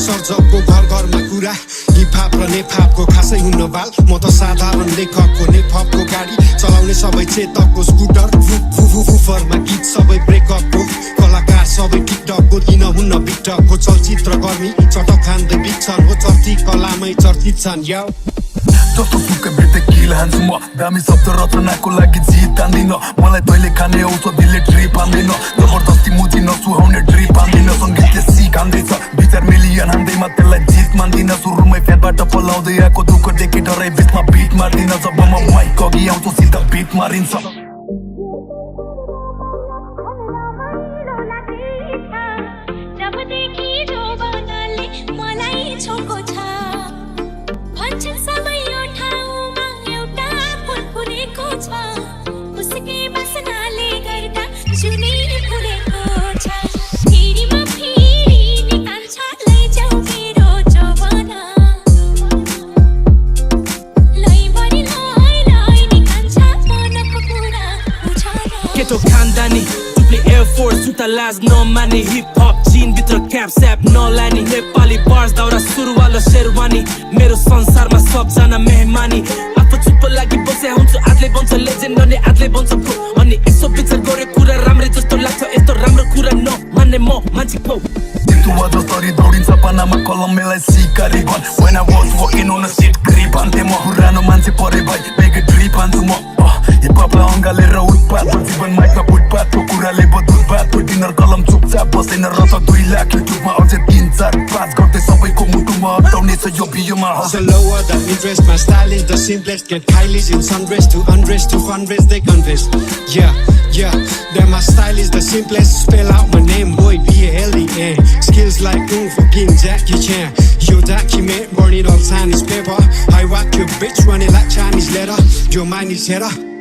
सर्जकको घर घरमा कुरा हिपहप र नेपहपको खासै हुन बाल म त साधारण लेखकको नेपहपको गाडी चलाउने सबै चेतकको स्कुटर फुफरमा गीत सबै ब्रेकअपको कलाकार सबै टिकटकको किन हुन्न बिकटकको चलचित्र कर्मी चटक खाँदै बिच्छन् हो चर्ची कलामै चर्चित छन् याउ जस्तो सुकै बेटे किल हान्छु म दामी शब्द रचनाको लागि जित तान्दिन मलाई तैले खाने औषधिले ट्रिप हान्दैन जबरजस्ती मुजी नसुहाउने ट्रिप हान्दिन सङ्गीतले सिक हान्दैछ विचार मिलियन हान्दैमा त्यसलाई जित मान्दिन सुरुमै फ्याटबाट पलाउँदै आएको दुःख देखि डराइ बिचमा बिट मार्दिन जब म माइक अघि आउँछु सिधा बिट मारिन्छ सुता लाज नमाने हिप हप जीन भित्र क्याप स्याप नलानी नेपाली बार्स दाउरा सुरुवालो शेरवानी मेरो संसारमा सबजना मेहमानी आफू चुप्प लागि बसे हुन्छु आजले बन्छ लेजेन्ड अनि आजले बन्छ प्रो अनि यसो विचार गरे कुरा राम्रै जस्तो लाग्छ यस्तो राम्रो कुरा नमान्ने म मान्छे पो तितुवा जसरी दौडिन्छ पानामा कलम मेलाई सिकारी बन when I was walking on a seat grip हान्थे म पुरानो मान्छे परे भाइ बेगे ड्रिप हान्छु म हिपहपलाई अँगालेर उत्पात जीवन माइकमा फुटपातको कुराले बदुलपात डिनर कलम चुपचाप बसेन र त 2 लाख युट्युबमा अझै 3, 4, 5 गर्दै सबैको मुटुमा अटाउने छ यो बियोमा So lower the interest, my style is the simplest. Get Kylie's in sundress to undress to fundraise, they confess. Yeah, then my style is the simplest. Spell out my name, boy, B-A-L-E-N. Skills like Kung Fu King Jackie Chan. Your document, burn it on Chinese paper. I rock your bitch, run it like Chinese letter. Your mind is header.